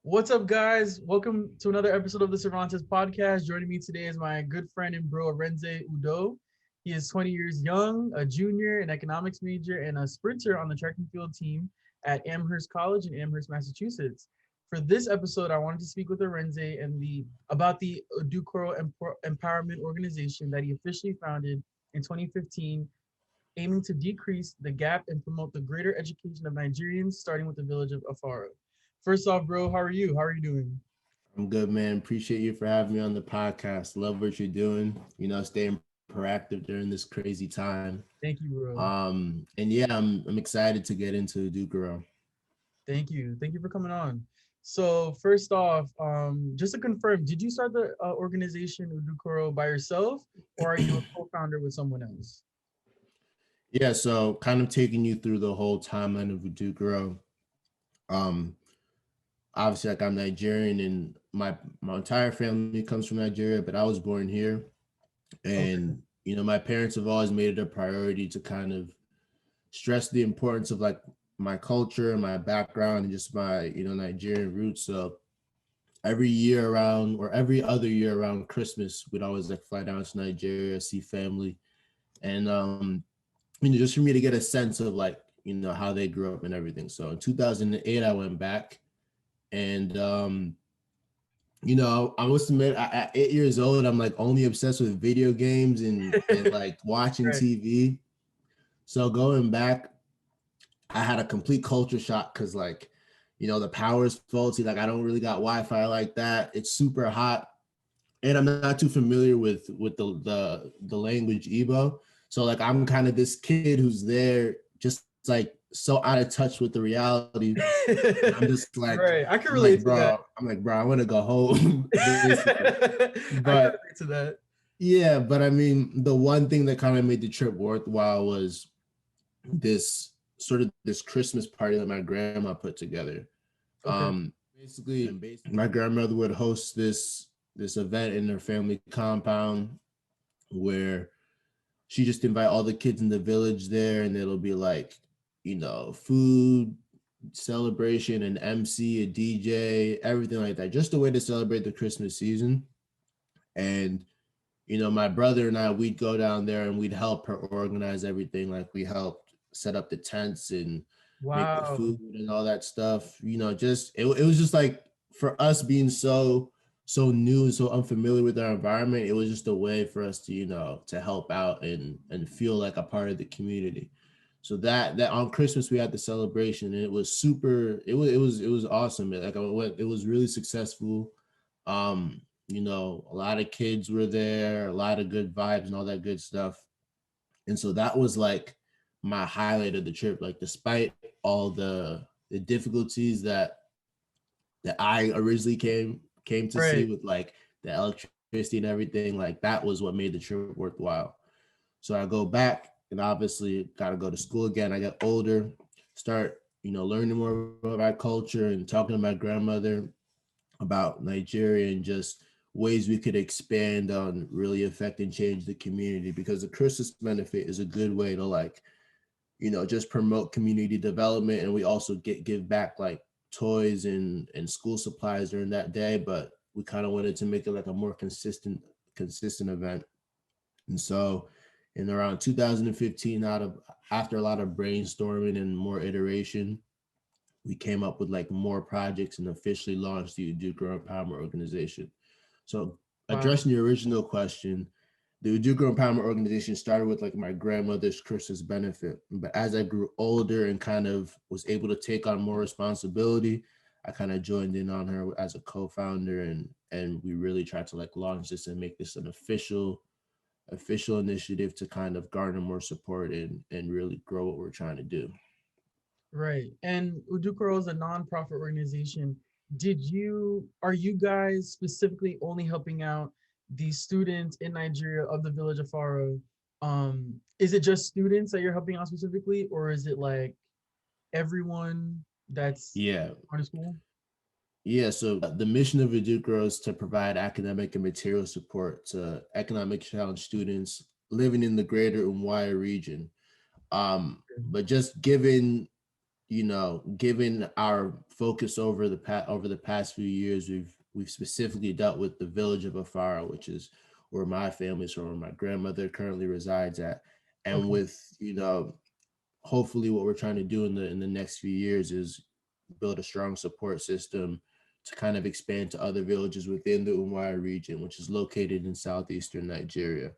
What's up, guys? Welcome to another episode of the Cervantes podcast. Joining me today is my good friend and bro, Arinze Uddoh. He is 20 years young, a junior, an economics major, and a sprinter on the track and field team at Amherst College in Amherst, Massachusetts. For this episode, I wanted to speak with Arinze and the about the Udukoro Empowerment Organization that he officially founded in 2015, aiming to decrease the gap and promote the greater education of Nigerians, starting with the village of Afaro. First off, bro, how are you? How are you doing? I'm good, man. Appreciate you for having me on the podcast. Love what you're doing. Staying proactive during this crazy time. Thank you, bro. And yeah, I'm excited to get into Udukoro. Thank you. Thank you for coming on. So first off, just to confirm, did you start the organization Udukoro by yourself, or are you a co-founder with someone else? Yeah, so kind of taking you through the whole timeline of Udukoro. Um, Obviously, like I'm Nigerian, and my entire family comes from Nigeria, but I was born here, Okay. and my parents have always made it a priority to kind of stress the importance of like my culture and my background and just my Nigerian roots. So every year around or every other year around Christmas, we'd always like fly down to Nigeria, see family, and just for me to get a sense of like how they grew up and everything. So in 2008, I went back, and I must admit, at 8 years old, I'm like only obsessed with video games and like watching Right. TV. So going back, I had a complete culture shock because like, the power is faulty. Like I don't really got Wi-Fi like that. It's super hot, and I'm not too familiar with the language Igbo. So like I'm kind of this kid who's there just like so out of touch with the reality. And I'm just like Right. I can I'm like relate to that. bro, I want to go home basically. I can But relate to that. yeah, but I mean the one thing that kind of made the trip worthwhile was this this Christmas party that my grandma put together. Okay. Basically, my grandmother would host this event in her family compound where she just invite all the kids in the village there, and it'll be like, food, celebration, an MC, a DJ, everything like that, just a way to celebrate the Christmas season. And my brother and I, we'd go down there and we'd help her organize everything. Like we helped set up the tents and make the Wow. food and all that stuff. Just it was just like for us being so new and so unfamiliar with our environment, it was just a way for us to to help out and feel like a part of the community. So that on Christmas we had the celebration, and it was super. It was awesome. Like it was really successful. A lot of kids were there, a lot of good vibes and all that good stuff. And so that was like my highlight of the trip. Like despite all the difficulties that I originally came to see Right. with like the electricity and everything, like that was what made the trip worthwhile. So I go back and obviously got to go to school again. I get older, start learning more about my culture and talking to my grandmother about Nigeria and just ways we could expand on really affect and change the community, because the Christmas benefit is a good way to like just promote community development, and we also give back like toys and school supplies during that day. But we kind of wanted to make it like a more consistent event. And so in around 2015, after a lot of brainstorming and more iteration, we came up with like more projects and officially launched the Udukoro Empowerment Organization. So Wow. addressing your original question, the Udukoro Empowerment Organization started with like my grandmother's Christmas benefit. But as I grew older and kind of was able to take on more responsibility, I kind of joined in on her as a co-founder, and we really tried to like launch this and make this an official initiative to kind of garner more support and really grow what we're trying to do. Right. And Udukoro is a nonprofit organization. Are you guys specifically only helping out the students in Nigeria of the village of Faro? Is it just students that you're helping out specifically, or is it like everyone that's Yeah, going to school? Yeah, so the mission of Udukoro is to provide academic and material support to economic challenged students living in the greater Umwaya region. But just given, given our focus over the past few years, we've specifically dealt with the village of Afara, which is where my family's from, where my grandmother currently resides at. And Okay. with, hopefully what we're trying to do in the next few years is build a strong support system to kind of expand to other villages within the Umwara region, which is located in southeastern Nigeria.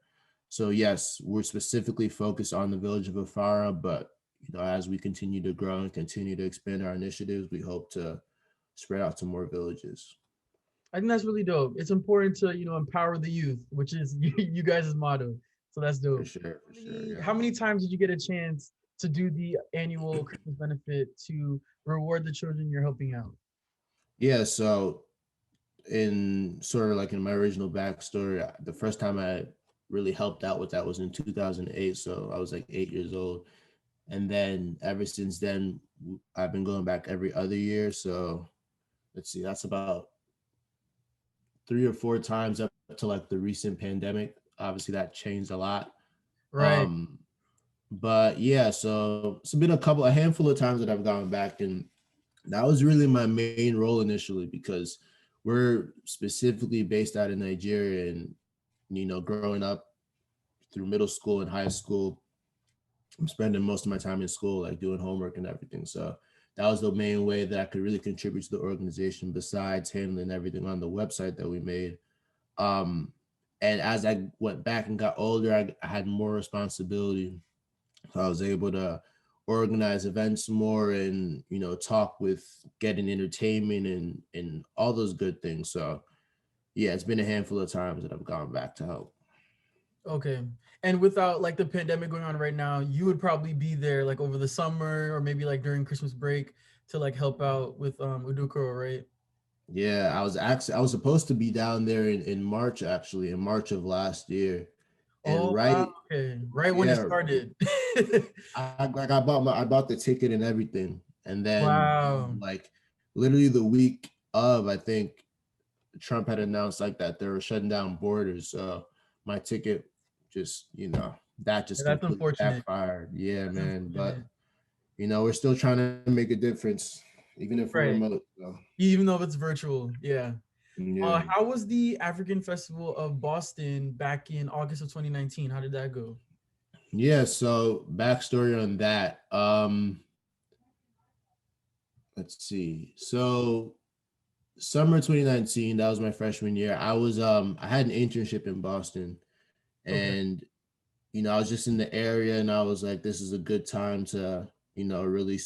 So yes, we're specifically focused on the village of Afara, but as we continue to grow and continue to expand our initiatives, we hope to spread out to more villages. I think that's really dope. It's important to, empower the youth, which is you guys' motto. So that's For dope. sure, for sure, How yes. many times did you get a chance to do the annual Christmas benefit to reward the children you're helping out? Yeah, so in sort of like in my original backstory, the first time I really helped out with that was in 2008. So I was like 8 years old. And then ever since then, I've been going back every other year. So let's see, that's about 3 or 4 times up to like the recent pandemic. Obviously, that changed a lot. Right. Um, but yeah, so it's been a handful of times that I've gone back, and that was really my main role initially because we're specifically based out of Nigeria, and growing up through middle school and high school, I'm spending most of my time in school, like doing homework and everything. So that was the main way that I could really contribute to the organization besides handling everything on the website that we made. Um, and as I went back and got older, I had more responsibility. So I was able to organize events more and, talk with getting entertainment and all those good things. So yeah, it's been a handful of times that I've gone back to help. Okay. And without like the pandemic going on right now, you would probably be there like over the summer or maybe like during Christmas break to like help out with Udukoro, right? Yeah, I was supposed to be down there in March, actually, in March of last year. And Oh wow, okay. Right when it yeah, started. I bought the ticket and everything. And then Wow. like literally the week of, I think Trump had announced like that they were shutting down borders. So my ticket just, that Yeah, just that's completely unfortunate. backfired. Yeah, That's man. But unfortunate. we're still trying to make a difference, even if we're Right. remote. So Even though it's virtual. Yeah. yeah. How was the African Festival of Boston back in August of 2019? How did that go? Yeah, so backstory on that. Let's see. So summer 2019, that was my freshman year. I had an internship in Boston, Okay. and I was just in the area, and I was like, this is a good time to, really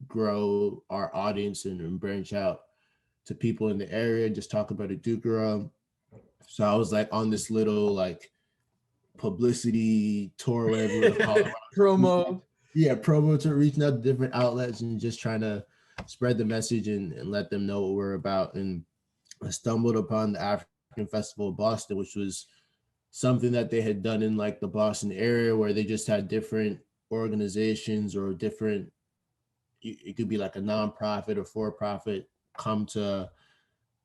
grow our audience and branch out to people in the area, just talk about Udukoro. So I was like on this little like publicity tour, whatever you want to call it. Promo. Yeah, promo tour, reaching out to different outlets and just trying to spread the message and let them know what we're about. And I stumbled upon the African Festival of Boston, which was something that they had done in like the Boston area where they just had different organizations or different, it could be like a nonprofit or for profit come to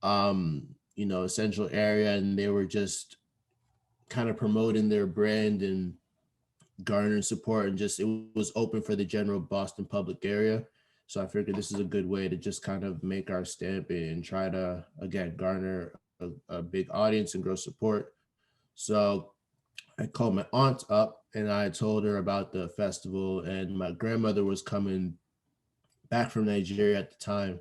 a central area, and they were just kind of promoting their brand and garnering support, and just it was open for the general Boston public area. So I figured this is a good way to just kind of make our stamp and try to again garner a big audience and grow support. So I called my aunt up and I told her about the festival, and my grandmother was coming back from Nigeria at the time.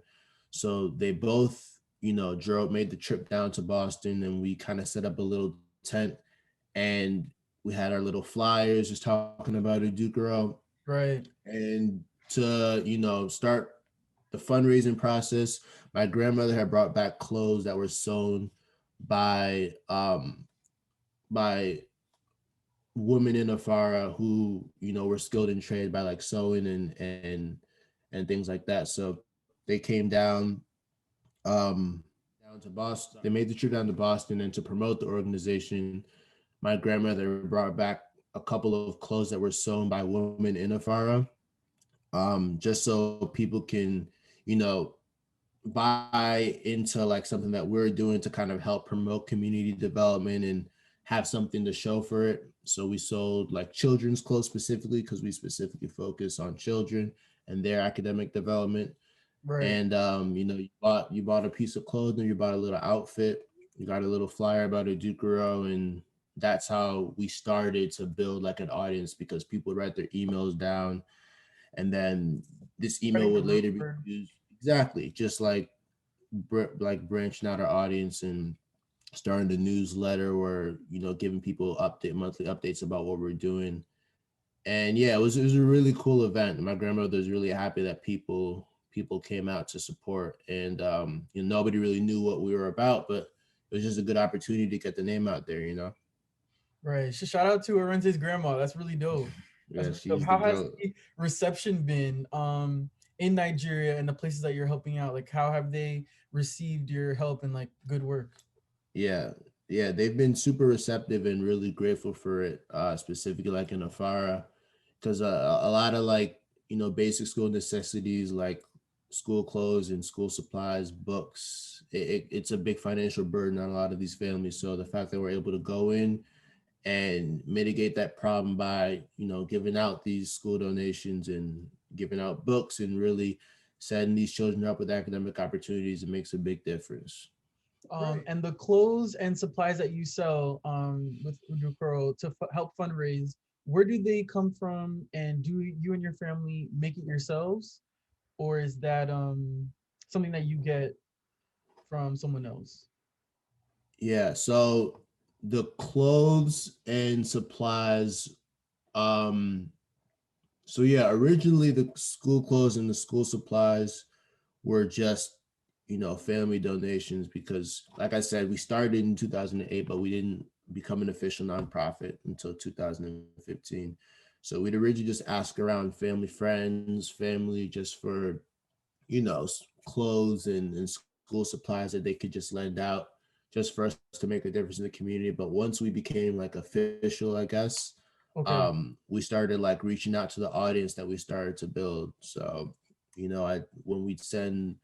So they both, made the trip down to Boston, and we kind of set up a little tent, and we had our little flyers just talking about Udukoro. Right. And to, start the fundraising process, my grandmother had brought back clothes that were sewn by by women in Afara who, were skilled in trade by like sewing and things like that. So they came um down to Boston. They made the trip down to Boston, and to promote the organization, my grandmother brought back a couple of clothes that were sewn by women in Afara, just so people can, you know, buy into like something that we're doing to kind of help promote community development and have something to show for it. So we sold like children's clothes specifically because we specifically focus on children. and their academic development. Right. And you bought a piece of clothing, you bought a little outfit, you got a little flyer about Udukoro, and that's how we started to build like an audience, because people would write their emails down, and then this email Spreading the would later be rumor. used, exactly, just like like branching out our audience and starting the newsletter, or giving people monthly updates about what we're doing. And yeah, it was a really cool event. My grandmother was really happy that people came out to support, and nobody really knew what we were about, but it was just a good opportunity to get the name out there. Right. Shout out to Arinze's grandma. That's really dope. That's Yeah, really dope. she's the How has goat. the reception been in Nigeria and the places that you're helping out? Like how have they received your help and like good work? Yeah, yeah, they've been super receptive and really grateful for it, specifically like in Afara, because a lot of like basic school necessities like school clothes and school supplies, books, it's a big financial burden on a lot of these families. So the fact that we're able to go in and mitigate that problem by giving out these school donations and giving out books and really setting these children up with academic opportunities, it makes a big difference. Right. And the clothes and supplies that you sell with Udukoro to help fundraise, where do they come from? And do you and your family make it yourselves, or is that something that you get from someone else? Yeah, so the clothes and supplies, um so yeah, originally the school clothes and the school supplies were just family donations, because like I said, we started in 2008, but we didn't become an official nonprofit until 2015. So we'd originally just ask around family, friends, family, just for clothes and school supplies that they could just lend out, just for us to make a difference in the community. But once we became like official, I guess, Okay. we started like reaching out to the audience that we started to build. So I when we'd send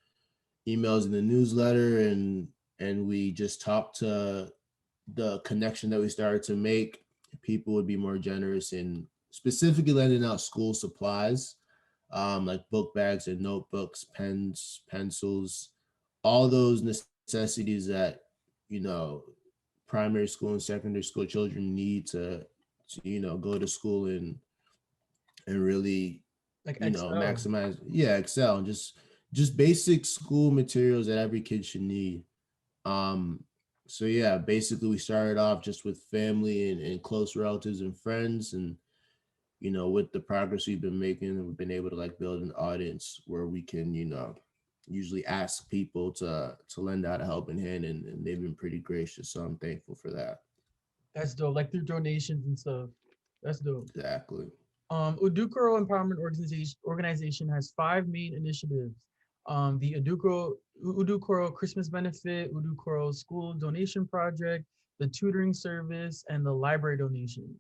emails in the newsletter, and we just talked to the connection that we started to make, people would be more generous in specifically lending out school supplies, like book bags and notebooks, pens, pencils, all those necessities that you know primary school and secondary school children need to go to school and really Like Excel. maximize, yeah, excel, and just basic school materials that every kid should need. um so yeah, basically we started off just with family and close relatives and friends, and with the progress we've been making, we've been able to like build an audience where we can usually ask people to lend out a helping hand, and they've been pretty gracious, so I'm thankful for that. That's dope. Like through donations and stuff. That's dope. Exactly. Udukoro Empowerment Organization has five main initiatives. The Udukoro Christmas Benefit, Udukoro School Donation Project, the tutoring service, and the library donations.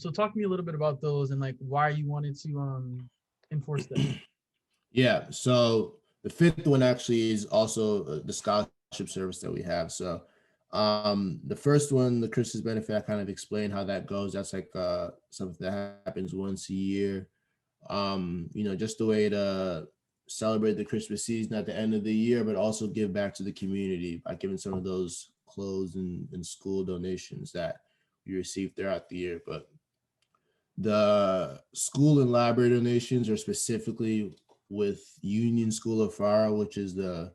So talk to me a little bit about those and like why you wanted to enforce that. Yeah, so the fifth one actually is also the scholarship service that we have. So the first one, the Christmas benefit, I kind of explained how that goes. That's like something that happens once a year. Just a way to celebrate the Christmas season at the end of the year, but also give back to the community by giving some of those clothes and school donations that we receive throughout the year. But the school and library donations are specifically with Union School of Fara, which is the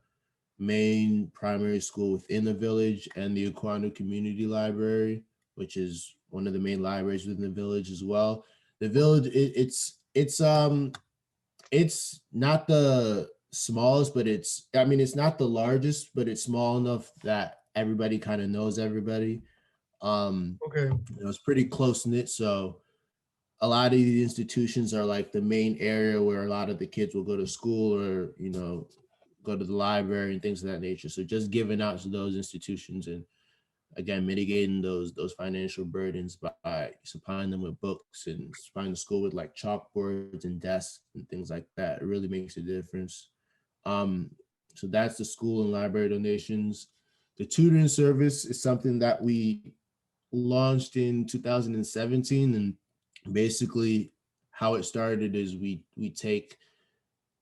main primary school within the village, and the Aquano Community Library, which is one of the main libraries within the village as well. The village, it's not the smallest, but it's not the largest, but it's small enough that everybody kind of knows everybody. Okay. It's pretty close knit, so a lot of these institutions are like the main area where a lot of the kids will go to school, or go to the library and things of that nature. So just giving out to those institutions, and again mitigating those financial burdens by supplying them with books and supplying the school with like chalkboards and desks and things like that, it really makes a difference. So that's the school and library donations. The tutoring service is something that we launched in 2017, and basically how it started is we take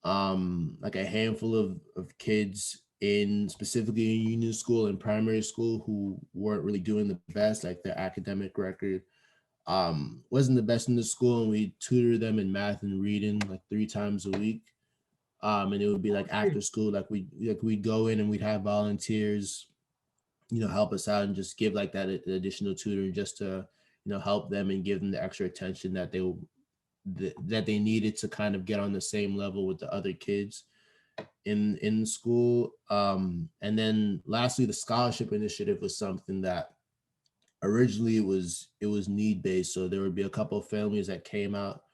like a handful of kids in specifically in union school and primary school who weren't really doing the best, like their academic record wasn't the best in the school, and we tutor them in math and reading like 3 times a week. And it would be like Great. after school, like we'd go in and we'd have volunteers, help us out and just give like that additional tutoring just to, help them and give them the extra attention that that they needed to kind of get on the same level with the other kids in school. And then lastly, the scholarship initiative was something that originally it was need based. So there would be a couple of families that came out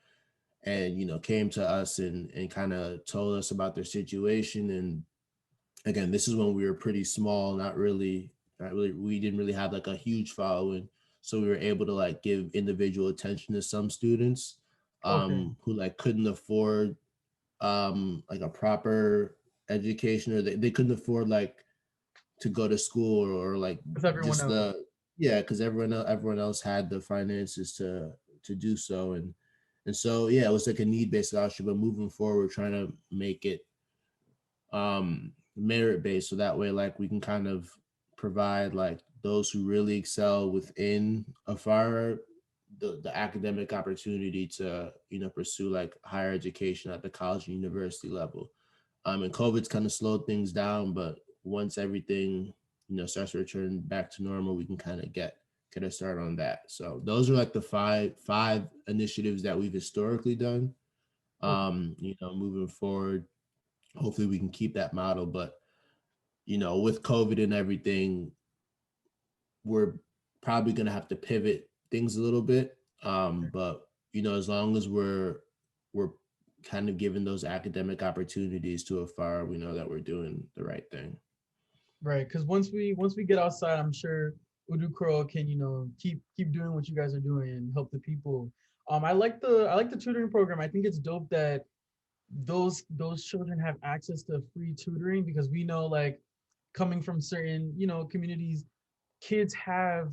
and came to us and kind of told us about their situation. And again, this is when we were pretty small, not really, we didn't really have like a huge following, so we were able to like give individual attention to some students Okay. who like couldn't afford like a proper education, or they couldn't afford like to go to school, or like With everyone just else. the yeah, because everyone else had the finances to do so. And so yeah, it was like a need-based scholarship, but moving forward we're trying to make it merit based, so that way like we can kind of provide like those who really excel within a fire the academic opportunity to pursue like higher education at the college and university level. And COVID's kind of slowed things down, but once everything starts to return back to normal, we can kind of get a start on that. So those are like the five initiatives that we've historically done. Okay. Moving forward, hopefully we can keep that model. But with COVID and everything, we're probably gonna have to pivot things a little bit. But as long as we're kind of giving those academic opportunities to a fire, we know that we're doing the right thing. Right. Because once we get outside, I'm sure Udukoro can keep doing what you guys are doing and help the people. I like the tutoring program. I think it's dope that those children have access to free tutoring, because we know, like, coming from certain communities, kids have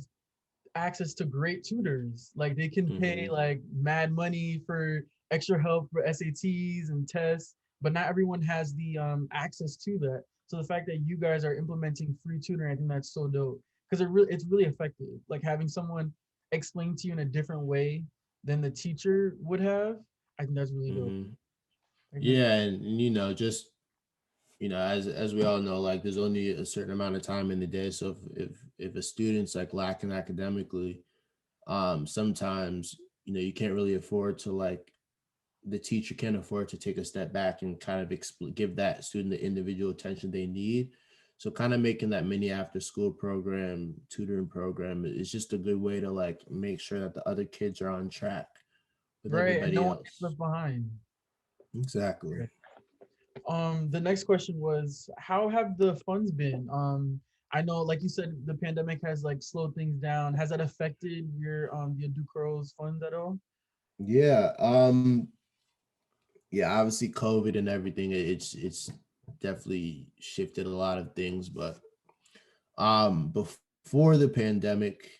access to great tutors. Like, they can pay Hmm. like mad money for extra help for SATs and tests, but not everyone has the access to that. So the fact that you guys are implementing free tutoring, I think that's so dope, because it's really effective. Like, having someone explain to you in a different way than the teacher would have, I think that's really dope. Hmm. I think that's Yeah, and just as we all know, like there's only a certain amount of time in the day. So if a student's like lacking academically, sometimes you can't really afford to like the teacher can't afford to take a step back and kind of give that student the individual attention they need. So kind of making that mini after school program, tutoring program is just a good way to like make sure that the other kids are on track with right, and no everybody one gets else. left behind. Exactly. Right. The next question was, how have the funds been? I know, like you said, the pandemic has like slowed things down. Has that affected your Ducro's funds at all? Yeah. Yeah, obviously COVID and everything, it's definitely shifted a lot of things. But before the pandemic,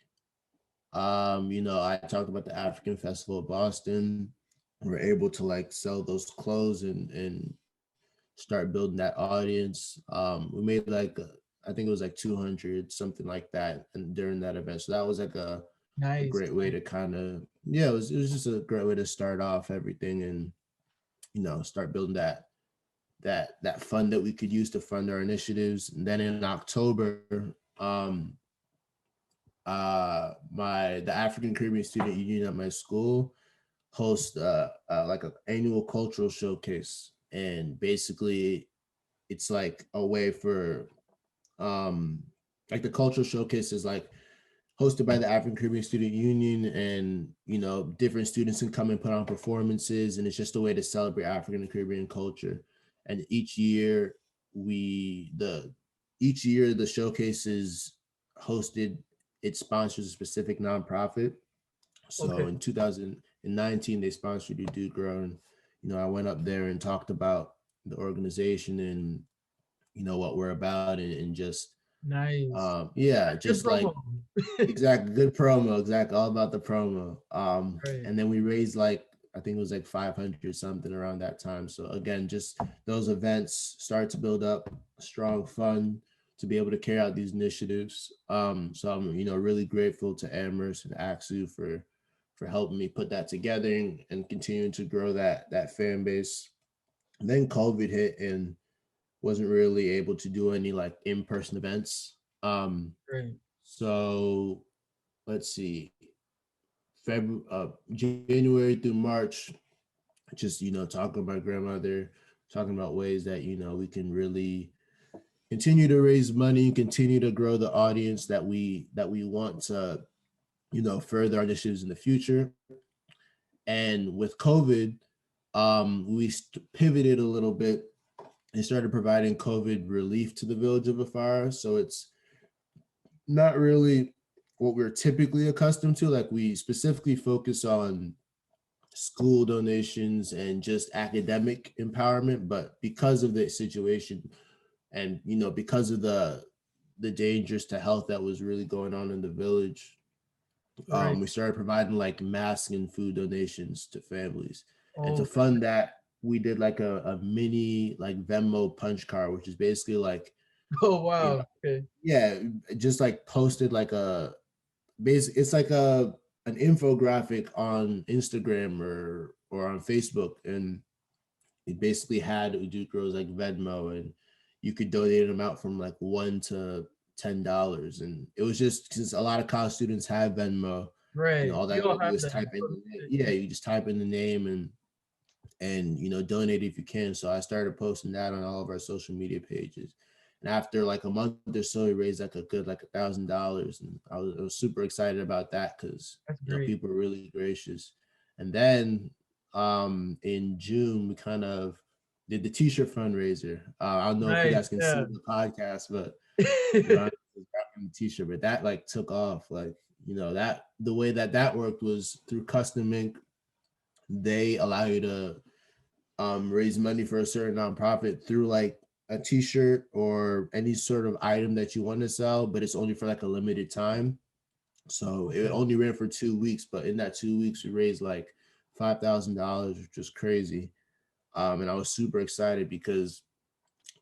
I talked about the African Festival of Boston. We're able to like sell those clothes and start building that audience. We made like I think it was like 200 something like that, and during that event, so that was like a Nice. great way to kind of yeah, it was just a great way to start off everything and start building that fund that we could use to fund our initiatives. And then in October, the African Caribbean Student Union at my school hosts like an annual cultural showcase, and basically it's like a way for um like the cultural showcase is like hosted by the African Caribbean Student Union, and different students can come and put on performances, and it's just a way to celebrate African and Caribbean culture. And we the each year the showcase is hosted, it sponsors a specific nonprofit. So Okay. in 2019 they sponsored Uddoh Grow, and I went up there and talked about the organization and what we're about, and just Nice. yeah, That's good just promo. like exactly good promo, exactly all about the promo. Right. And then we raised like I think it was like 500 something around that time. So again, just those events start to build up a strong fund to be able to carry out these initiatives. So I'm, really grateful to Amherst and Axu for helping me put that together and continuing to grow that fan base. And then COVID hit and wasn't really able to do any like in-person events. Right. So let's see, January through March, just talking to my grandmother, talking about ways that we can really continue to raise money, continue to grow the audience that we want to further our initiatives in the future. And with COVID, we pivoted a little bit and started providing COVID relief to the village of Afara. So it's not really what we're typically accustomed to. Like we specifically focus on school donations and just academic empowerment, but because of the situation and because of the dangers to health that was really going on in the village, Right. we started providing like mask and food donations to families. And to Oh, fund that, we did like a mini like Venmo punch card, which is basically like, oh you know, wow. Okay. yeah, just like posted like it's like an infographic on Instagram or on Facebook, and it basically had Udukoro's like Venmo, and you could donate an amount from like $1 to $10, and it was just because a lot of college students have Venmo, Right. all We that you all gotta do have is that. type in yeah, you just type in the name and donate if you can. So I started posting that on all of our social media pages. And after like a month or so, we raised like a good like $1,000, and I was super excited about that because That's great. people are really gracious. And then in June we kind of did the t-shirt fundraiser. I don't know if you Nice. guys can see Yeah. the podcast, but Cervantes was wrapping the t-shirt, but that like took off. Like that the way that worked was through custom ink. They allow you to raise money for a certain nonprofit through like a t-shirt or any sort of item that you want to sell, but it's only for like a limited time. So it Okay. only ran for 2 weeks, but in that 2 weeks we raised like $5,000, which was crazy. And I was super excited because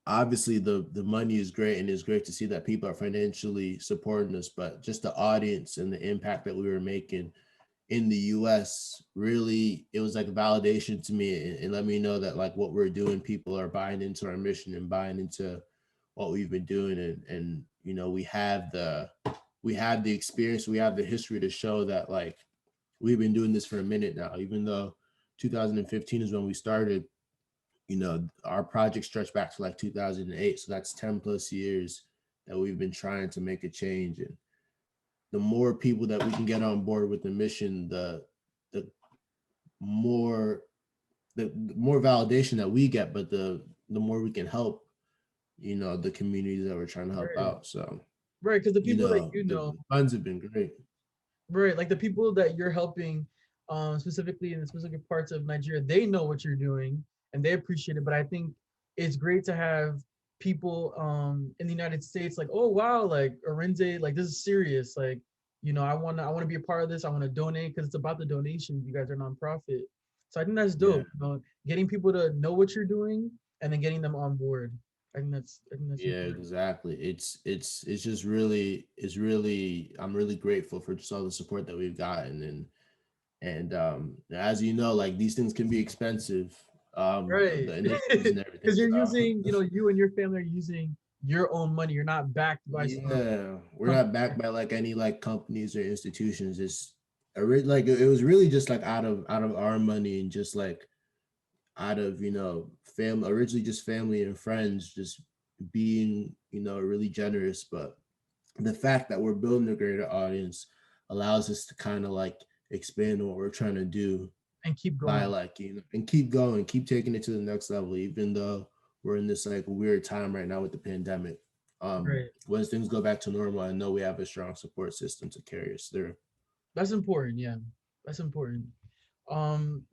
obviously the money is great and it's great to see that people are financially supporting us, but just the audience and the impact that we were making in the US, really it was like a validation to me and let me know that like what we're doing, people are buying into our mission and buying into what we've been doing. And we have the experience, we have the history to show that like we've been doing this for a minute now, even though 2015 is when we started. Our project stretched back to like 2008, so that's 10 plus years that we've been trying to make a change. And the more people that we can get on board with the mission, the more the more validation that we get, but the more we can help, the communities that we're trying to help Right. out. So, Right. Because the people that the funds have been great. right, like the people that you're helping, specifically in the specific parts of Nigeria, they know what you're doing and they appreciate it. But I think it's great to have people in the United States like, oh wow, like Arinze, like this is serious. Like, I wanna be a part of this. I want to donate because it's about the donations. You guys are nonprofit. So I think that's Yeah. dope. Getting people to know what you're doing and then getting them on board. I think that's Yeah, important. exactly. It's just really it's really I'm really grateful for just all the support that we've gotten. And as you know, like these things can be expensive, Right. the initiatives and everything. Because you're So using, you and your family are using your own money. You're not backed by some yeah, we're company. not backed by like any like companies or institutions. Like it was really just like out of our money and just like out of family, originally just family and friends, just being really generous. But the fact that we're building a greater audience allows us to kind of like expand on what we're trying to do And keep by going. like and keep going, keep taking it to the next level, even though we're in this like weird time right now with the pandemic. Right. Once things go back to normal, I know we have a strong support system to carry us through. That's important. Yeah. That's important.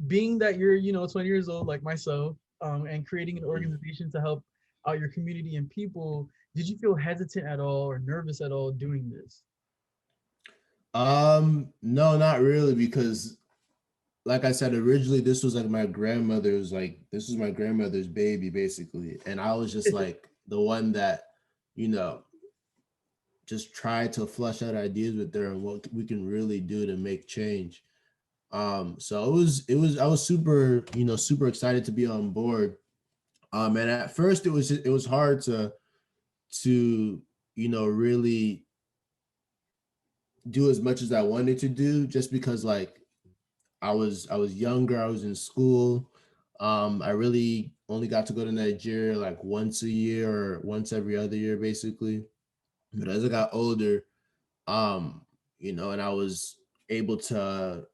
Being that you're, 20 years old like myself, and creating an Mhm. organization to help out your community and people, did you feel hesitant at all or nervous at all doing this? No, not really, because like I said, originally this was like my grandmother's, like this was my grandmother's baby basically, and I was just like the one that, you know, just tried to flush out ideas with her and what we can really do to make change. So I was super, you know, super excited to be on board. And at first it was hard to you know, really do as much as I wanted to do, just because like I was younger, I was in school. I really only got to go to Nigeria like once a year or once every other year basically. But as I got older, um, you know, and I was able to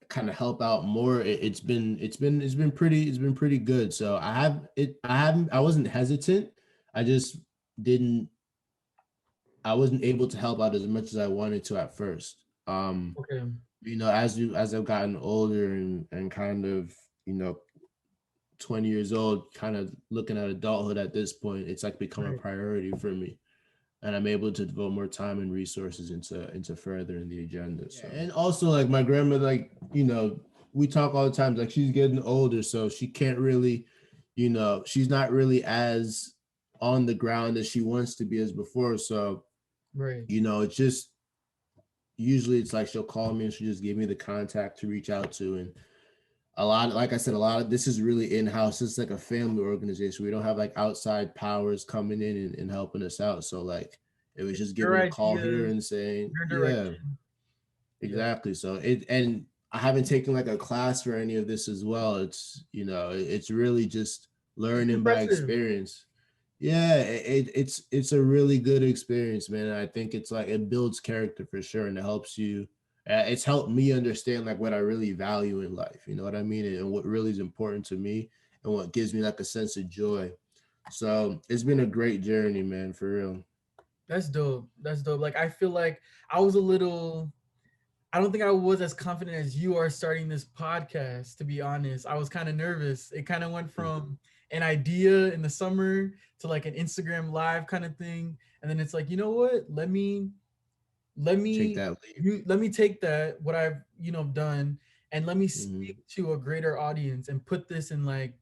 kind of help out more, it's been pretty good. So I wasn't hesitant. I just didn't I wasn't able to help out as much as I wanted to at first. Okay. You know, as I've gotten older and kind of, you know, 20 years old, kind of looking at adulthood at this point, it's like become a Right. priority for me. And I'm able to devote more time and resources into furthering the agenda. So, and also like my grandmother, like, you know, we talk all the time, like she's getting older, so she can't really, you know, she's not really as on the ground as she wants to be as before. So, Right. you know, it's just usually it's like she'll call me and she'll just give me the contact to reach out to. And a lot, like I said, a lot of this is really in-house. It's like a family organization. We don't have like outside powers coming in and helping us out. So like it was just Your giving a call here ideas, and saying, your yeah, direction. Yeah. exactly. So it, and I haven't taken like a class for any of this as well. It's, you know, it's really just It's learning by impressive. experience. Yeah, it's a really good experience, man. I think it's like it builds character for sure, and it helps you. It's helped me understand like what I really value in life. You know what I mean, and what really is important to me, and what gives me like a sense of joy. So it's been a great journey, man, for real. That's dope. That's dope. Like I feel like I was a little I don't think I was as confident as you are starting this podcast, to be honest. I was kind of nervous. It kind of went Mm. from an idea in the summer to like an Instagram live kind of thing. And then it's like, you know what? let Take me that leap. let me take that what I've done and let me speak Hmm. to a greater audience and put this in like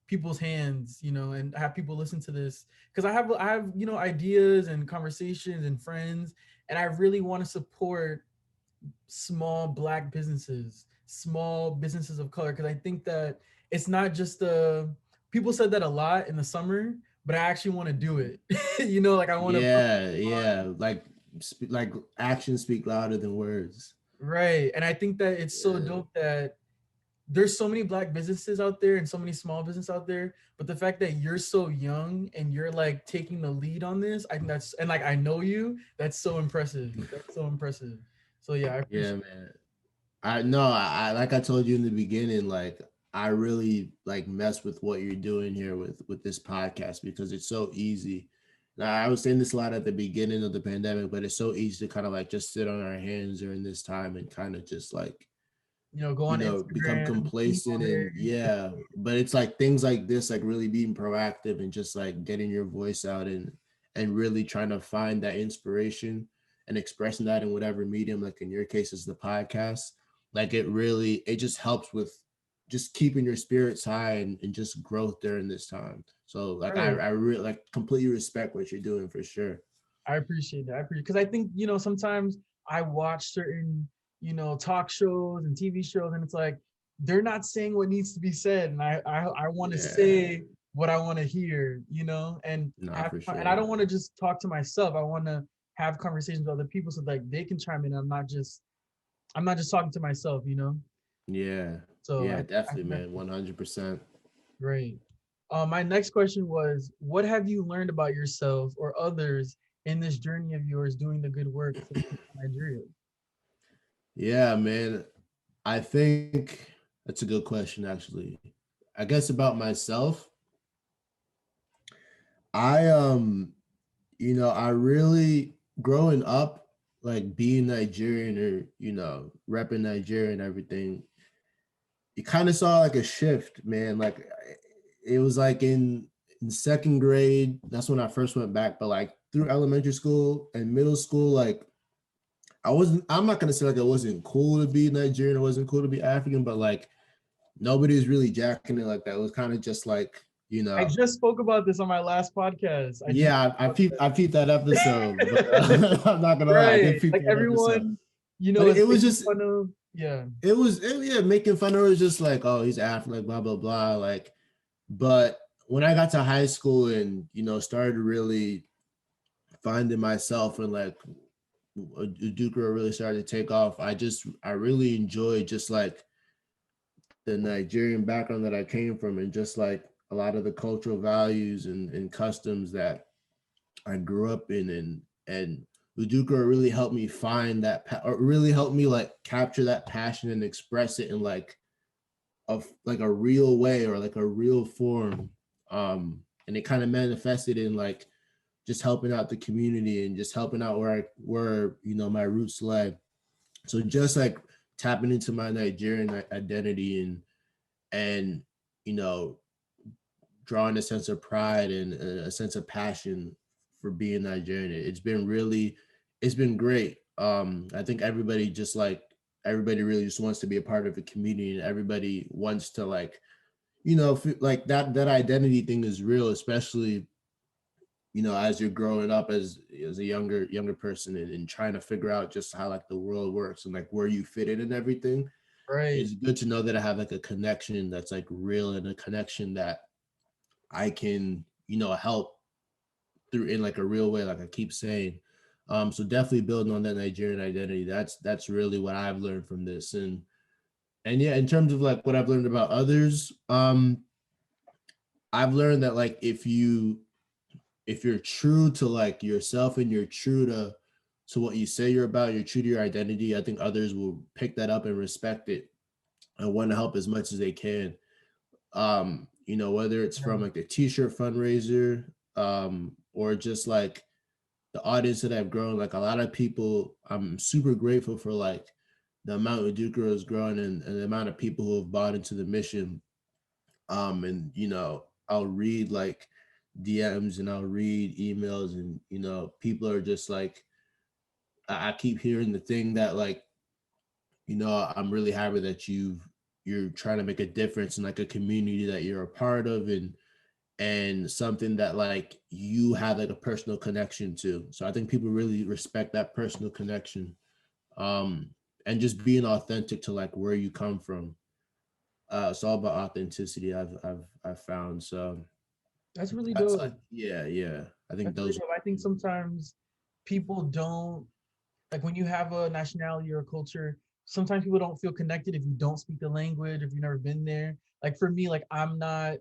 people's hands, and have people listen to this because I have ideas and conversations and friends, and I really want to support small black businesses, small businesses of color, because I think that it's not just the people said that a lot in the summer, but I actually want to do it. Like I want to put Yeah, yeah. Like actions speak louder than words. right. And I think that it's so Yeah. dope that there's so many black businesses out there and so many small business out there, but the fact that you're so young and you're like taking the lead on this, I think that's, and like I know you, that's so impressive. That's so impressive. So yeah, I Yeah, appreciate man. I know. I like I told you in the beginning, like I really like mess with what you're doing here with this podcast because it's so easy. Now, I was saying this a lot at the beginning of the pandemic, but it's so easy to kind of like just sit on our hands during this time and kind of just like, go you on know, become Instagram, keep on complacent. there. And yeah, but it's like things like this, like really being proactive and just like getting your voice out and really trying to find that inspiration and expressing that in whatever medium, like in your case is the podcast. Like it just helps with just keeping your spirits high and just growth during this time. So like Right. I really like completely respect what you're doing for sure. I appreciate that. I appreciate because I think sometimes I watch certain talk shows and TV shows, and it's like they're not saying what needs to be said, and I want to Yeah, say what I want to hear, and nah, have for and I sure. don't want to just talk to myself. I want to have conversations with other people so like they can chime in. I'm not just talking to myself. Yeah, So yeah, I definitely, think that's man, 100%. great. My next question was, what have you learned about yourself or others in this journey of yours doing the good work for the people of Nigeria? Yeah, man. I think that's a good question, actually. I guess about myself, I I really growing up, like being Nigerian or repping Nigeria and everything, you kind of saw like a shift, man. Like it was like in second grade, that's when I first went back, but like through elementary school and middle school, like I'm not gonna say like it wasn't cool to be Nigerian, it wasn't cool to be African, but like nobody was really jacking it like that. It was kind of just like, I just spoke about this on my last podcast. I just yeah, I peeped that episode, but I'm not gonna lie, I did right. peep Like that episode. everyone, you But know, is it was making just fun of. Yeah. yeah, making fun of it was just like, oh, he's African, like blah blah blah. Like, but when I got to high school and started really finding myself and like Udukoro really started to take off, I really enjoyed just like the Nigerian background that I came from and just like a lot of the cultural values and customs that I grew up in and Udukoro really helped me find that or really helped me like capture that passion and express it in like a real way or like a real form. And it kind of manifested in like just helping out the community and just helping out where my roots led. So just like tapping into my Nigerian identity and you know drawing a sense of pride and a sense of passion for being Nigerian. It's been great. I think everybody really just wants to be a part of a community and everybody wants to like, like that identity thing is real, especially, as you're growing up as a younger person and trying to figure out just how like the world works and like where you fit in and everything. Right. It's good to know that I have like a connection that's like real and a connection that I can, help through in like a real way, like I keep saying. So definitely building on that Nigerian identity. That's really what I've learned from this. And yeah, in terms of like what I've learned about others, I've learned that like if you're true to like yourself and you're true to what you say you're about, you're true to your identity, I think others will pick that up and respect it and want to help as much as they can. Whether it's Yeah. from like the t-shirt fundraiser, or just like the audience that I've grown, like a lot of people, I'm super grateful for like the amount of Udukoro has grown and the amount of people who have bought into the mission. And I'll read like DMs and I'll read emails and people are just like I keep hearing the thing that like, I'm really happy that you're trying to make a difference in like a community that you're a part of and something that like you have like a personal connection to. So I think people really respect that personal connection. Um and just being authentic to like where you come from. It's all about authenticity. I've found. So That's really that's like dope. yeah. I think That's really those. dope. I think sometimes people don't like when you have a nationality or a culture, sometimes people don't feel connected if you don't speak the language, if you've never been there. Like for me, like I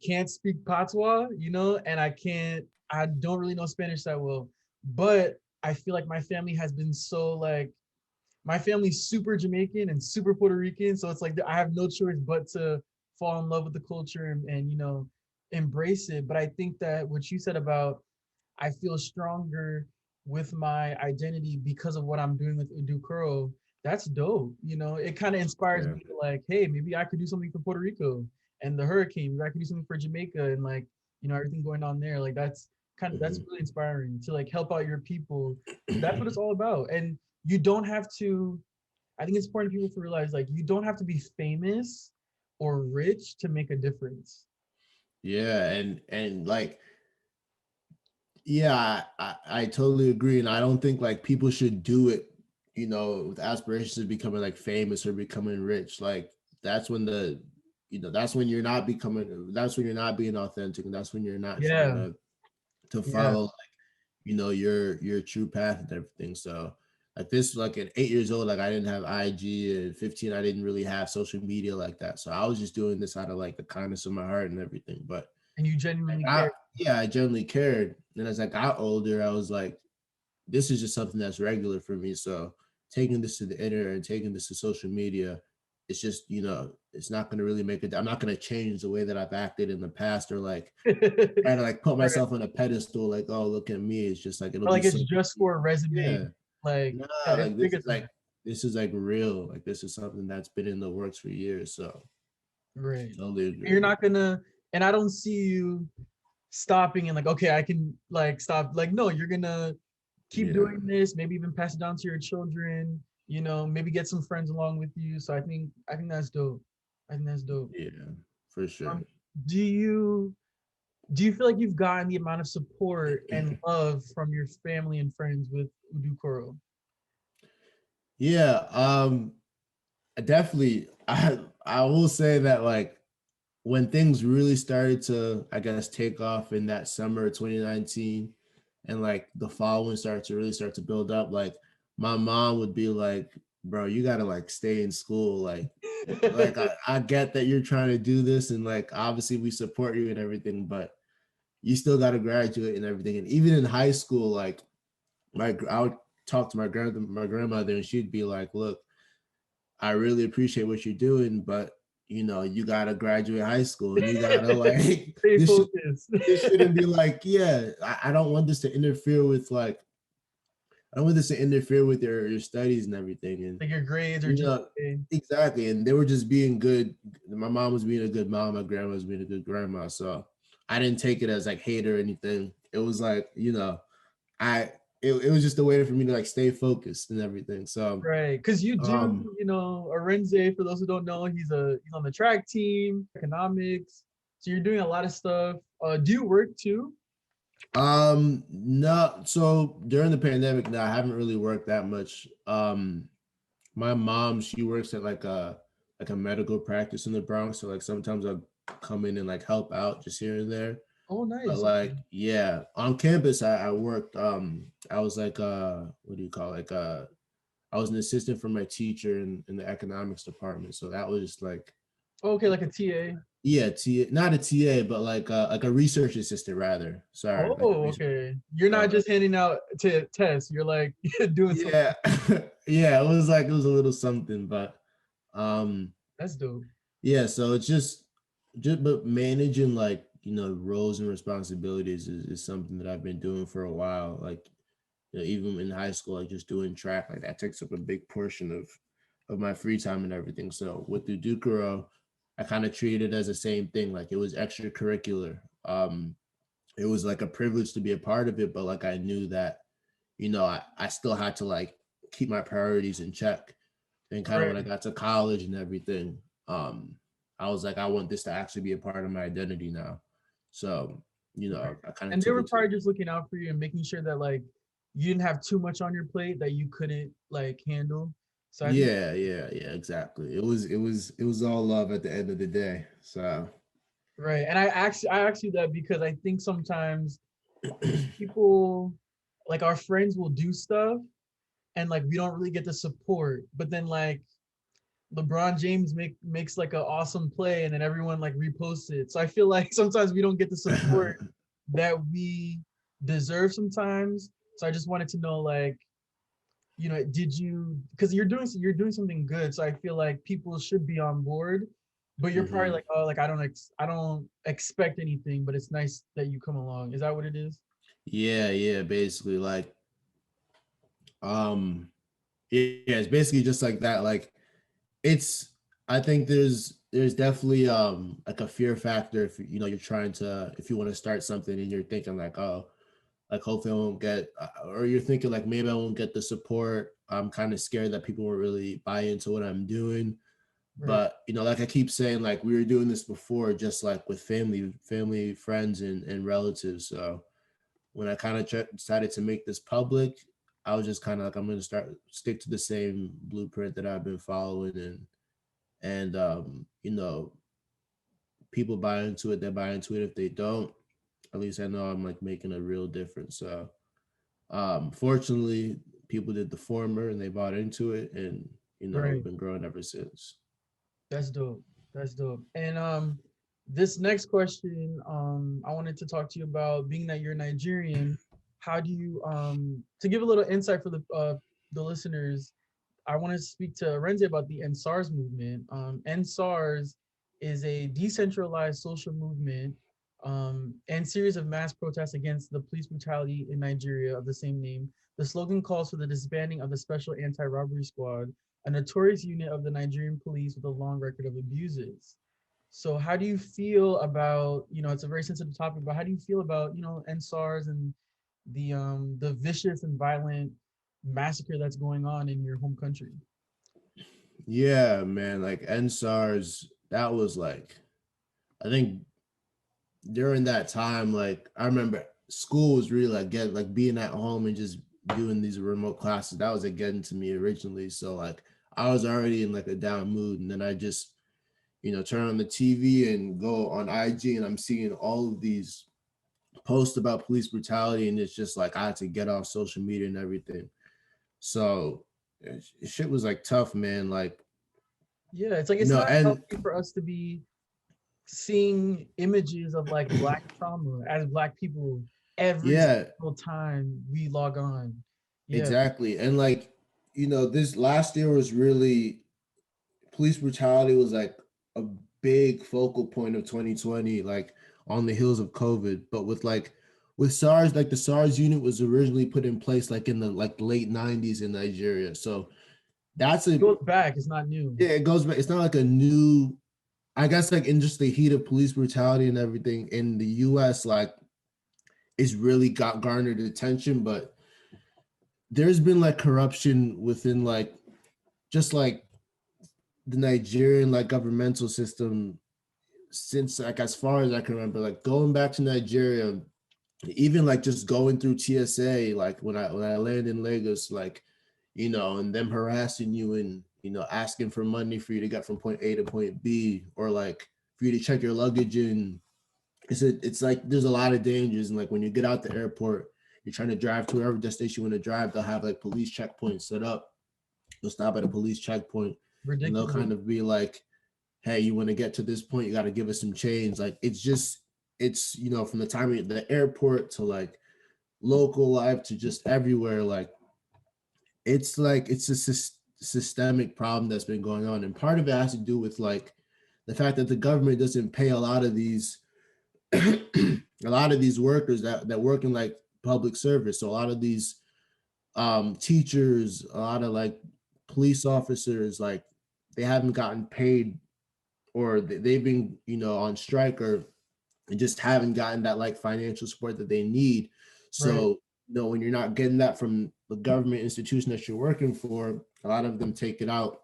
can't speak patois, and I don't really know Spanish that well. But I feel like my family has been so like my family's super Jamaican and super Puerto Rican, so it's like I have no choice but to fall in love with the culture and embrace it. But I think that what you said about I feel stronger with my identity because of what I'm doing with Udukuro. That's dope. It kind of inspires Yeah. me to like, hey, maybe I could do something for Puerto Rico and the hurricane. Maybe I could do something for Jamaica and like, everything going on there. Like that's Mhm. really inspiring to like help out your people. That's what it's all about. And you don't have to, I think it's important for people to realize like you don't have to be famous or rich to make a difference. Yeah, and like yeah, I totally agree, and I don't think like people should do it, with aspirations of becoming like famous or becoming rich. Like that's when that's when you're not becoming, that's when you're not being authentic, and that's when you're not trying Yeah. to Yeah. follow like your true path and everything. So like this, like at 8 years old, like I didn't have IG, and 15, I didn't really have social media like that. So I was just doing this out of like the kindness of my heart and everything. But And you genuinely I care. yeah, I generally cared. And as I got older, I was like, this is just something that's regular for me. So taking this to the internet and taking this to social media, it's just, it's not going to really make it. I'm not going to change the way that I've acted in the past or like trying to like put Right. myself on a pedestal. Like, oh, look at me. It's just like, it'll Or be like it's so, just for a resume. yeah, Like, nah, yeah, it's like bigger than that. this is like real. Like this is something that's been in the works for years. So Right. totally You're agree. not gonna, and I don't see you stopping and like, okay, I can like stop. Like, no, you're gonna keep Yeah. doing this, maybe even pass it down to your children, maybe get some friends along with you. So I think that's dope. I think that's dope. Yeah, for sure. Um, do you do you feel like you've gotten the amount of support and love from your family and friends with Udukoro? Yeah, definitely. I will say that like when things really started to, I guess, take off in that summer of 2019, and like the following started to really start to build up, like my mom would be like, bro, you gotta like stay in school. Like I get that you're trying to do this, and like obviously we support you and everything, but you still gotta graduate and everything. And even in high school, like I would talk to my grandmother, and she'd be like, look, I really appreciate what you're doing, but you gotta graduate high school and you gotta like Stay this focused. this shouldn't be like, yeah, I don't want this to interfere with like I don't want this to interfere with your studies and everything. And Like your grades or you just know, exactly. And they were just being good. My mom was being a good mom, my grandma was being a good grandma. So I didn't take it as like hate or anything. It was like, I it was just a way for me to like stay focused and everything. So right. Because you do, um Arinze, for those who don't know, he's on the track team, economics. So you're doing a lot of stuff. Do you work too? no, so during the pandemic, no, I haven't really worked that much. My mom, she works at like a medical practice in the Bronx. So like sometimes I'll come in and like help out just here and there. Oh, But nice. Okay. like, yeah, on campus I worked I was like what do you call it? Like I was an assistant for my teacher in the economics department. So that was just like Okay, like a TA. yeah, not a TA, but like a research assistant rather. Sorry, like a Oh, research. okay. You're not So just handing out tests. You're like doing something. yeah, yeah, it was a little something, but um That's dope. yeah, so it's just but managing like roles and responsibilities is something that I've been doing for a while. Like even in high school, like just doing track, like that takes up a big portion of my free time and everything. So with the Udukoro, I kind of treated it as the same thing. Like it was extracurricular. It was like a privilege to be a part of it, but like I knew that, I still had to like keep my priorities in check. And kind of when I Right. got to college and everything, I was like, I want this to actually be a part of my identity now. So, Right. I kind of And they took were it to probably just looking out for you and making sure that like you didn't have too much on your plate that you couldn't like handle. So I think yeah, yeah, yeah, exactly. It was all love at the end of the day. So right. And I asked you that because I think sometimes people like our friends will do stuff and like we don't really get the support. But then like LeBron James makes like an awesome play and then everyone like reposts it. So I feel like sometimes we don't get the support that we deserve sometimes. So I just wanted to know like, did you because you're doing something good. So I feel like people should be on board. But you're probably hmm like, oh, like I don't expect anything, but it's nice that you come along. Is that what it is? yeah, yeah, basically like um yeah, it's basically just like that. Like it's I think there's definitely like a fear factor if you're trying to if you want to start something and you're thinking like, oh, like hopefully I won't get or you're thinking like maybe I won't get the support. I'm kind of scared that people won't really buy into what I'm doing. Right. But like I keep saying, like we were doing this before, just like with family, friends, and relatives. So when I kind of decided to make this public, I was just kind of like I'm gonna stick to the same blueprint that I've been following, and people buy into it, they buy into it. If they don't, at least I know I'm like making a real difference. So fortunately, people did the former and they bought into it, and we've Right. been growing ever since. That's dope. That's dope. And this next question, I wanted to talk to you about being that you're Nigerian. How do you to give a little insight for the listeners, I want to speak to Renze about the NSARS movement. NSARS is a decentralized social movement and series of mass protests against the police brutality in Nigeria of the same name. The slogan calls for the disbanding of the Special Anti-Robbery Squad, a notorious unit of the Nigerian police with a long record of abuses. So how do you feel about, it's a very sensitive topic, but how do you feel about, NSARS and the vicious and violent massacre that's going on in your home country. Yeah, man, like NSARS, that was like, I think during that time, like I remember school was really like get like being at home and just doing these remote classes. That was like getting to me originally. So like I was already in like a down mood, and then I just turn on the TV and go on IG, and I'm seeing all of these posts about police brutality, and it's just like I had to get off social media and everything. So shit was like tough, man. Like Yeah, it's like it's not and healthy for us to be seeing images of like black trauma as black people every yeah, single time we log on. Yeah, exactly. And like this last year was really police brutality was like a big focal point of 2020, like on the heels of COVID. But with SARS, like the SARS unit was originally put in place like in the like late 90s in Nigeria. So that's it a goes back. It's not new. yeah, it goes back. It's not like a new, I guess like in just the heat of police brutality and everything in the US, like it's really got garnered attention, but there's been like corruption within like just like the Nigerian like governmental system since like as far as I can remember, like going back to Nigeria, even like just going through TSA, like when I landed in Lagos, like and them harassing you and asking for money for you to get from point A to point B, or like for you to check your luggage in. It's like there's a lot of dangers, and like when you get out the airport, you're trying to drive to wherever destination you want to drive, they'll have like police checkpoints set up. You'll stop at a police checkpoint, and they'll Ridiculous. kind of be like, hey, you want to get to this point, you got to give us some change. Like it's from the time of the airport to like local life to just everywhere. Like it's a systemic problem that's been going on, and part of it has to do with like the fact that the government doesn't pay a lot of these a lot of these workers that work in like public service. So a lot of these teachers, a lot of like police officers, like they haven't gotten paid, or they've been on strike, or just haven't gotten that like financial support that they need. Right. So when you're not getting that from the government institution that you're working for, a lot of them take it out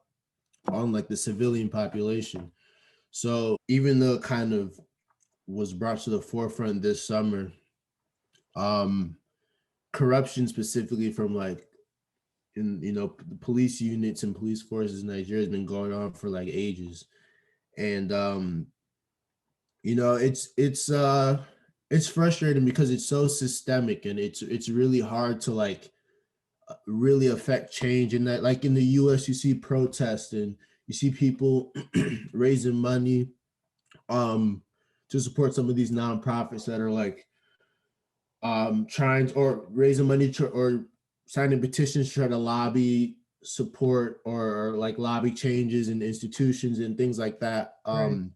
on like the civilian population. So even though it kind of was brought to the forefront this summer, um corruption specifically from like in the police units and police forces in Nigeria has been going on for like ages. And it's frustrating because it's so systemic, and it's really hard to like really affect change. And that like in the US you see protests, and you see people raising money to support some of these nonprofits that are like trying or raising money to, or signing petitions to try to lobby support, or like lobby changes in institutions and things like that. Right.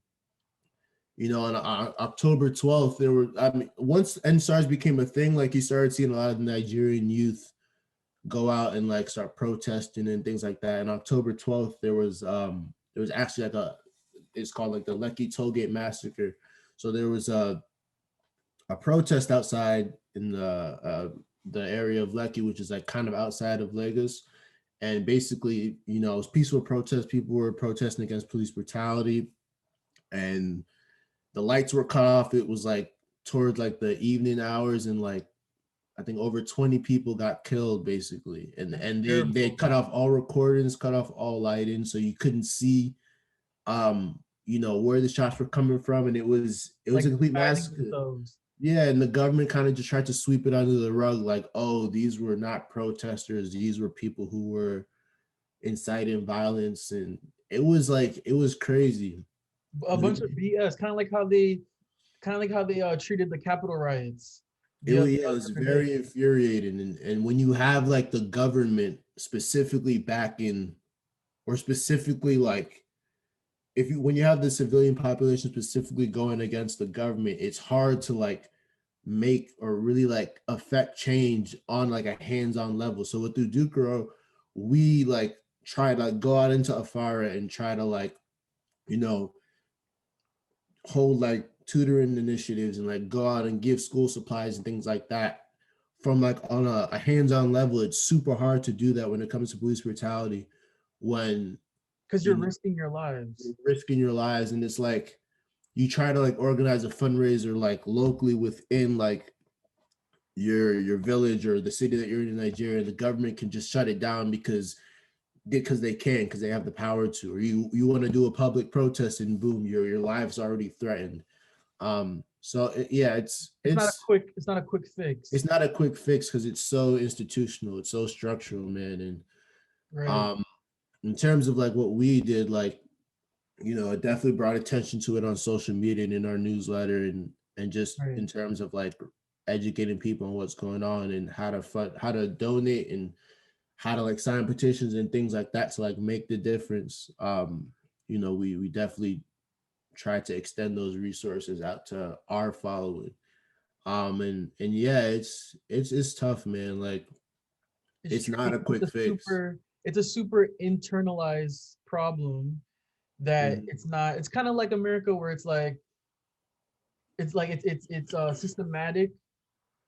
On October 12th, there were, I mean, once NSARS became a thing, like you started seeing a lot of Nigerian youth go out and like start protesting and things like that. And October 12th, there was actually like it's called like the Lekki Tollgate Massacre. So there was a protest outside in the area of Lekki, which is like kind of outside of Lagos. And basically, it was peaceful protest. People were protesting against police brutality, and the lights were cut off. It was like towards like the evening hours, and like I think over 20 people got killed basically. And they Terrible. cut off all recordings, cut off all lighting, so you couldn't see where the shots were coming from, and it was Like a complete disguising massacre. themselves. Yeah, and the government kind of just tried to sweep it under the rug, like, oh, these were not protesters, these were people who were inciting violence. And it was crazy. A bunch of BS. Kind of like how they treated the Capitol riots It the was, other, yeah, it the was other day. very infuriating. And when you have like the government specifically backing, or specifically like if you when you have the civilian population specifically going against the government, it's hard to like make or really like affect change on like a hands-on level. So with Udukoro, we like try to go out into Afara and try to like, you know, hold like tutoring initiatives and like go out and give school supplies and things like that from like on a hands-on level, it's super hard to do that when it comes to police brutality, when Because you're you know risking your you're lives. risking your lives, and it's like you try to like organize a fundraiser like locally within like your village or the city that you're in Nigeria, the government can just shut it down because they can, because they have the power to, or you want to do a public protest and boom, your life's already threatened. So yeah, It's not a quick it's fix. not a quick fix because it's so institutional, it's so structural, man. And Right. um in terms of like what we did, like, it definitely brought attention to it on social media and in our newsletter, and just Right. in terms of like educating people on what's going on and how to donate, and how to like sign petitions and things like that to like make the difference. We definitely try to extend those resources out to our following. And yeah, it's tough, man. Like, it's not a quick fix. It's a super internalized problem that Mhm. it's not. It's kind of like America, where it's systematic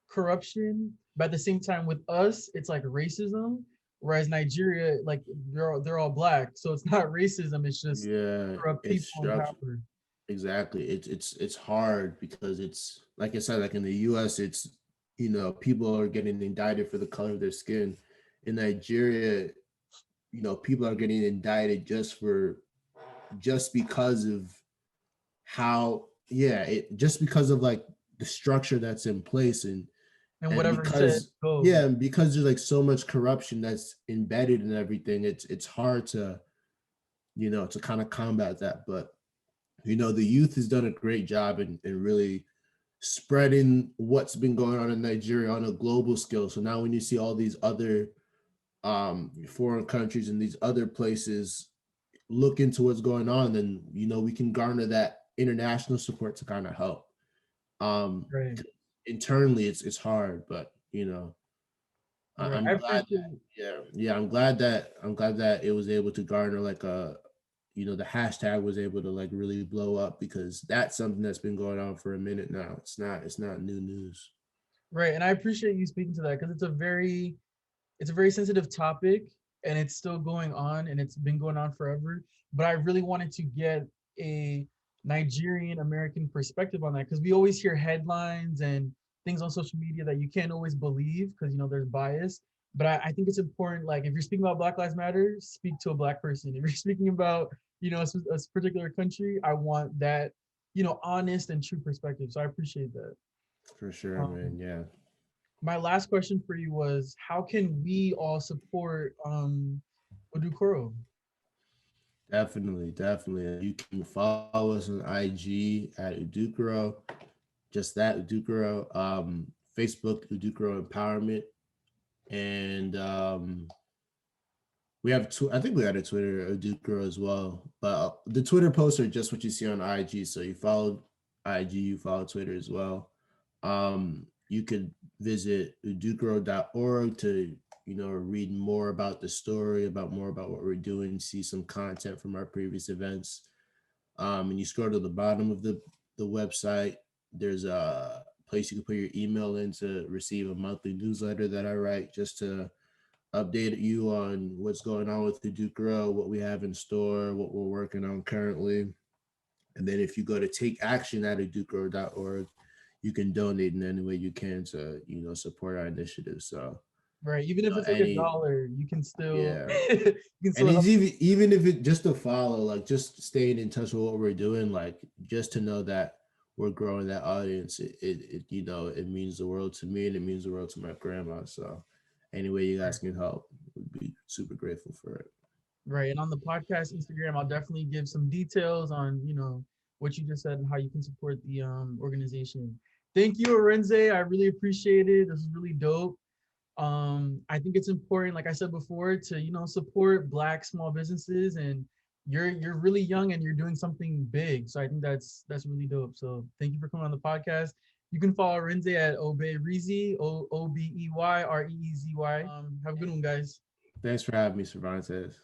corruption, but at the same time with us, it's like racism. Whereas Nigeria, like they're all black, so it's not racism. It's just Yeah, corrupt it's people in structured. power. Exactly. It's hard because it's like I said, like in the US, it's people are getting indicted for the color of their skin. In Nigeria, people are getting indicted just because of how, yeah, just because of like the structure that's in place, And and whatever said because, goes. yeah, and because there's like so much corruption that's embedded in everything, it's hard to to kind of combat that. But the youth has done a great job in really spreading what's been going on in Nigeria on a global scale. So now when you see all these other foreign countries and these other places look into what's going on, then we can garner that international support to kind of help. Um Right. Internally it's hard, but Right. I'm I glad appreciate that, yeah, I'm glad that it was able to garner like the hashtag was able to like really blow up, because that's something that's been going on for a minute now. It's not new news. right. And I appreciate you speaking to that because it's a very sensitive topic and it's still going on and it's been going on forever. But I really wanted to get a Nigerian American perspective on that because we always hear headlines and things on social media that you can't always believe because there's bias. But I think it's important, like if you're speaking about Black Lives Matter, speak to a black person. If you're speaking about, a particular country, I want that, honest and true perspective. So I appreciate that. For sure, Um, man. Yeah, my last question for you was how can we all support Udukoro? definitely. You can follow us on IG at Udukoro, just that Udukoro. Facebook Udukoro Empowerment, and we have I think we had a Twitter Udukoro as well. But the Twitter posts are just what you see on IG. So you follow IG, you follow Twitter as well. You could visit udukoro.org to read more about the story, about more about what we're doing, see some content from our previous events. And you scroll to the bottom of the website. There's a place you can put your email in to receive a monthly newsletter that I write, just to update you on what's going on with the Duke Row, what we have in store, what we're working on currently. And then if you go to take action at udukoro.org, you can donate in any way you can to support our initiative. So Right. Even if it's like a any dollar, you can still yeah, you can and still it's help. even if it just to follow, like just staying in touch with what we're doing, like just to know that we're growing that audience, it means the world to me, and it means the world to my grandma. So any way you guys can help, would be super grateful for it. Right. And on the podcast Instagram, I'll definitely give some details on, what you just said and how you can support the organization. Thank you, Arinze. I really appreciate it. This is really dope. I think it's important, like I said before, to support Black small businesses, and you're really young and you're doing something big. So I think that's really dope. So thank you for coming on the podcast. You can follow Renze at Obeyreezy, Obeyreezy. Have a good one, guys. Thanks for having me, Cervantes.